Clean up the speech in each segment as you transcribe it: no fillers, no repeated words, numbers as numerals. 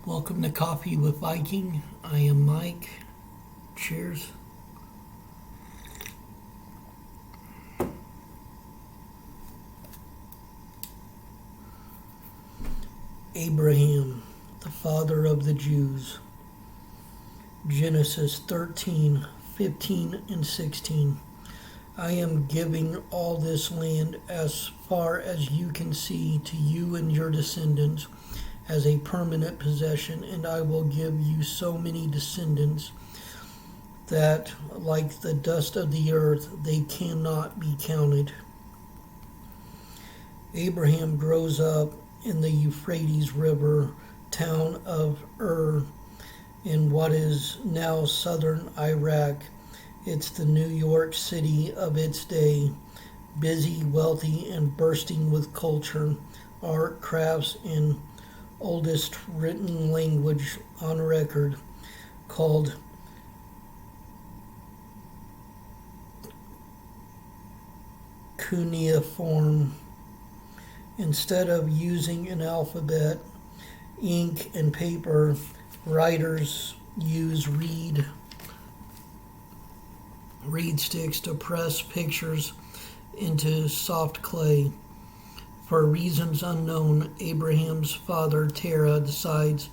Welcome to Coffee with Viking. I am Mike. Cheers. Abraham, the father of the Jews. Genesis 13, 15, and 16. I am giving all this land as far as you can see to you and your descendants as a permanent possession, and I will give you so many descendants that, like the dust of the earth, they cannot be counted. Abraham grows up in the Euphrates River town of Ur in what is now southern Iraq. It's the New York City of its day, busy, wealthy, and bursting with culture, art, crafts, and oldest written language on record, called cuneiform. Instead of using an alphabet, ink, and paper, writers use reed sticks to press pictures into soft clay. For reasons unknown, Abraham's father Terah decides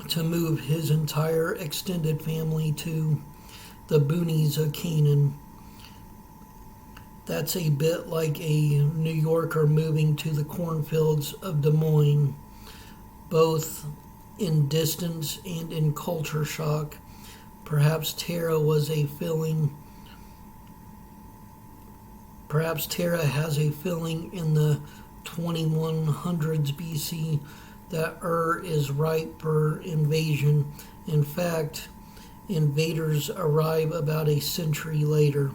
to move his entire extended family to the boonies of Canaan. That's a bit like a New Yorker moving to the cornfields of Des Moines, both in distance and in culture shock. Perhaps Terah has a feeling in the 2100s BC that Ur is ripe for invasion. In fact, invaders arrive about a century later.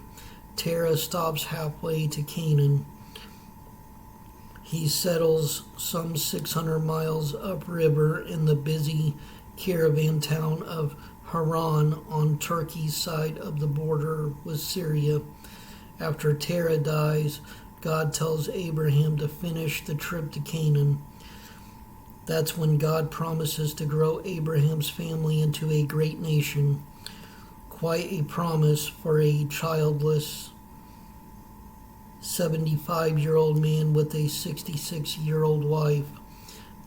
Terah stops halfway to Canaan. He settles some 600 miles upriver in the busy caravan town of Haran on Turkey's side of the border with Syria. After Terah dies, God tells Abraham to finish the trip to Canaan. That's when God promises to grow Abraham's family into a great nation. Quite a promise for a childless 75-year-old man with a 66-year-old wife.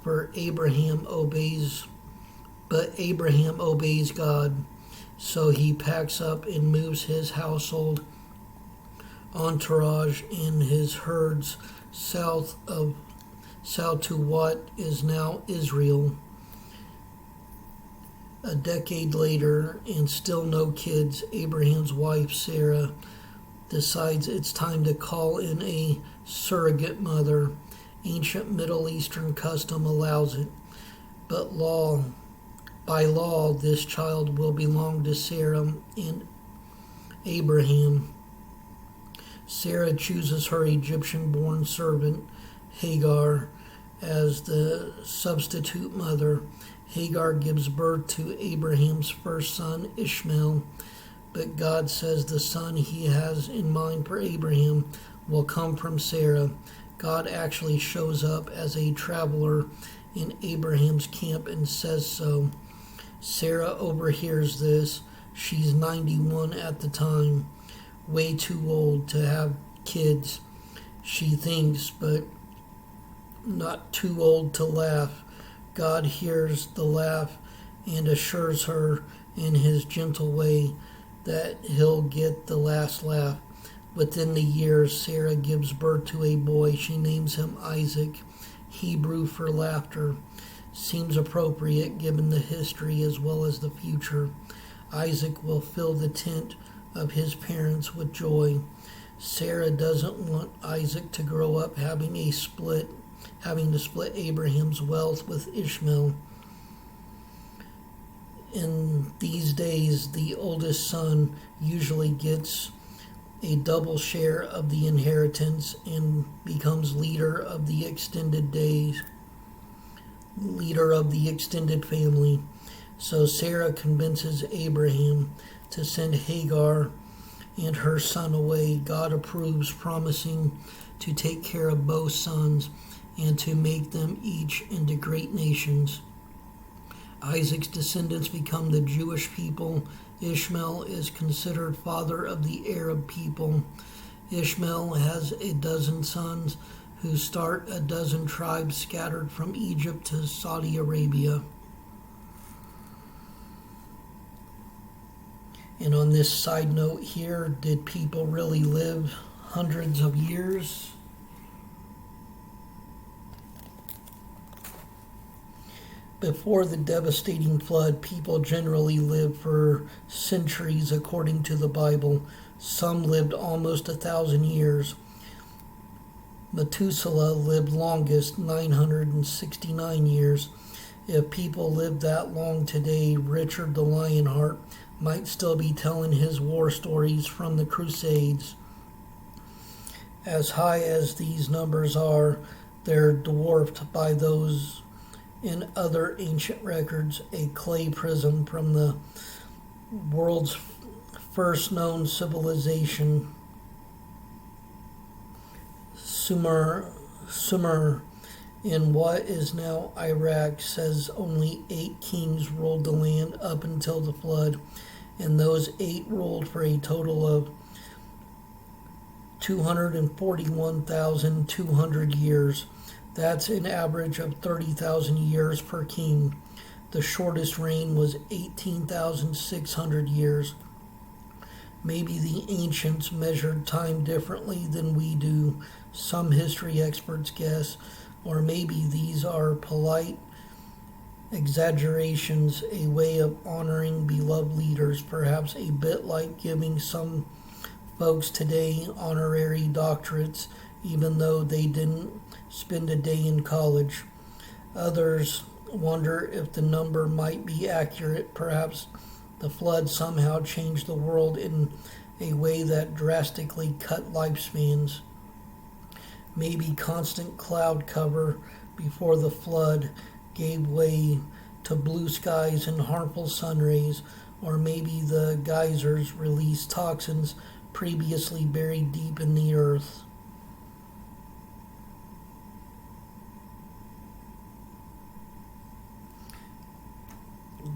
But Abraham obeys God, so he packs up and moves his household entourage and his herds south to what is now Israel. A decade later, and still no kids, Abraham's wife Sarah decides it's time to call in a surrogate mother. Ancient Middle Eastern custom allows it, but by law, this child will belong to Sarah and Abraham. Sarah chooses her Egyptian-born servant, Hagar, as the substitute mother. Hagar gives birth to Abraham's first son, Ishmael, but God says the son he has in mind for Abraham will come from Sarah. God actually shows up as a traveler in Abraham's camp and says so. Sarah overhears this. She's 91 at the time, way too old to have kids, she thinks, but not too old to laugh. God hears the laugh and assures her in his gentle way that he'll get the last laugh. Within the years, Sarah gives birth to a boy. She names him Isaac, Hebrew for laughter. Seems appropriate given the history as well as the future. Isaac will fill the tent of his parents with joy. Sarah doesn't want Isaac to grow up having to split Abraham's wealth with Ishmael. In these days, the oldest son usually gets a double share of the inheritance and becomes leader of the extended family. So Sarah convinces Abraham to send Hagar and her son away. God approves, promising to take care of both sons and to make them each into great nations. Isaac's descendants become the Jewish people. Ishmael is considered father of the Arab people. Ishmael has a dozen sons who start a dozen tribes scattered from Egypt to Saudi Arabia. And on this side note here, did people really live hundreds of years? Before the devastating flood, people generally lived for centuries according to the Bible. Some lived almost 1,000 years. Methuselah lived longest, 969 years. If people lived that long today, Richard the Lionheart might still be telling his war stories from the Crusades. As high as these numbers are, they're dwarfed by those in other ancient records. A clay prism from the world's first known civilization, Sumer in what is now Iraq, says only 8 kings ruled the land up until the flood, and those 8 ruled for a total of 241,200 years. That's an average of 30,000 years per king. The shortest reign was 18,600 years. Maybe the ancients measured time differently than we do, some history experts guess, or maybe these are polite exaggerations, a way of honoring beloved leaders, perhaps a bit like giving some folks today honorary doctorates even though they didn't spend a day in college. Others wonder if the number might be accurate. Perhaps the flood somehow changed the world in a way that drastically cut lifespans. Maybe constant cloud cover before the flood gave way to blue skies and harmful sun rays, or maybe the geysers released toxins previously buried deep in the earth.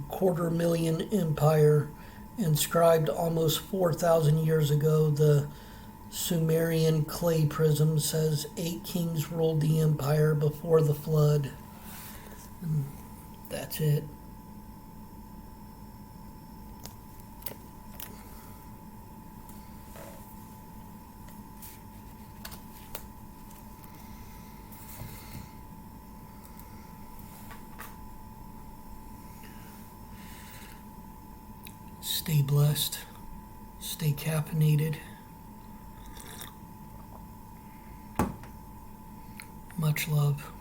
Quarter-million empire, inscribed almost 4,000 years ago. The Sumerian clay prism says 8 kings ruled the empire before the flood. And that's it. Stay blessed. Stay caffeinated. Much love.